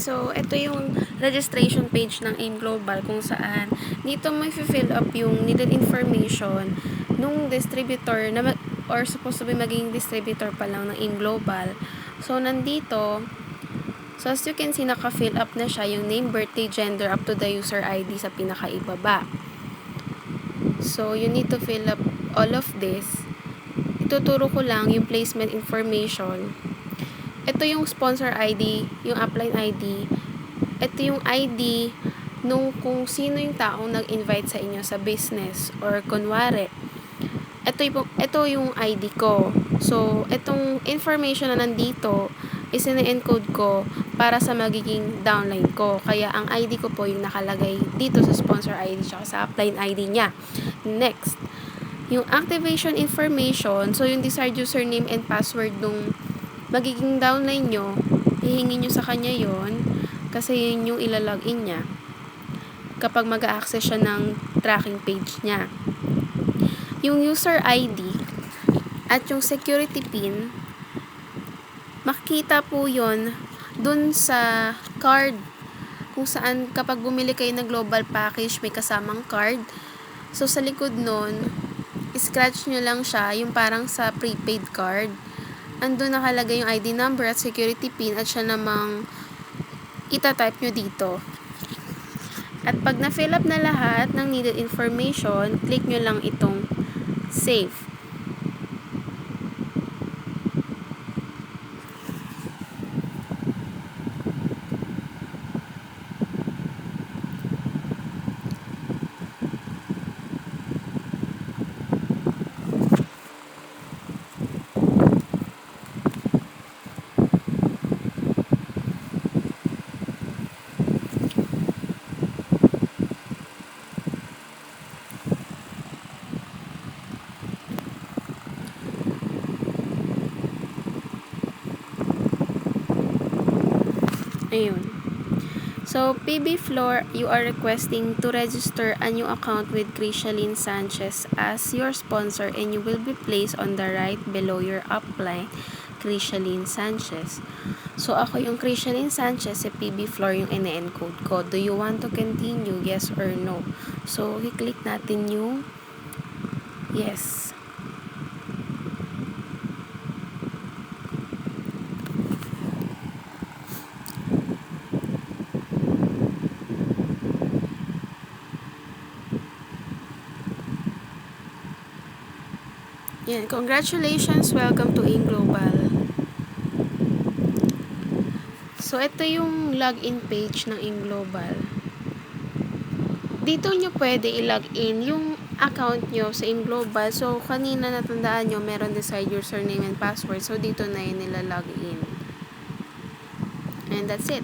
So, ito yung registration page ng AIM Global kung saan dito mo i-fill up yung needed information nung distributor na or supposed to be maging distributor pa lang ng AIM Global. So, nandito, so as you can see, naka-fill up na siya yung name, birthday, gender, up to the user ID sa pinakaibaba. So, you need to fill up all of this. Ituturo ko lang yung placement information. Ito yung sponsor ID, yung upline ID. Ito yung ID nung kung sino yung taong nag-invite sa inyo sa business. Or kunwari, ito yung ID ko. So, itong information na nandito is ine-encode ko para sa magiging downline ko. Kaya, ang ID ko po yung nakalagay dito sa sponsor ID tsaka sa upline ID niya. Next, yung activation information, so yung desired username and password nung magiging downline nyo, hihingi nyo sa kanya yon kasi yun yung ilalogin niya kapag mag-a-access siya ng tracking page niya. Yung user ID at yung security PIN, makikita po yon dun sa card kung saan kapag bumili kayo ng global package may kasamang card. So sa likod nun, scratch nyo lang siya, yung parang sa prepaid card. Andun nakalagay yung ID number at security PIN at siya namang itatype nyo dito. At pag na-fill up na lahat ng needed information, click nyo lang itong save. Ayun. So, PB Floor, you are requesting to register a new account with Krishalyn Sanchez as your sponsor and you will be placed on the right below your upline, Krishalyn Sanchez. So, ako yung Krishalyn Sanchez, si PB Floor yung ine-encode ko. Do you want to continue? Yes or no? So, i-click natin yung yes. Yan, congratulations, welcome to AIM Global. So, ito yung login page ng AIM Global. Dito nyo pwede i-login yung account nyo sa AIM Global. So, kanina natandaan nyo, meron desired username and password. So, dito na yun nila login. And that's it.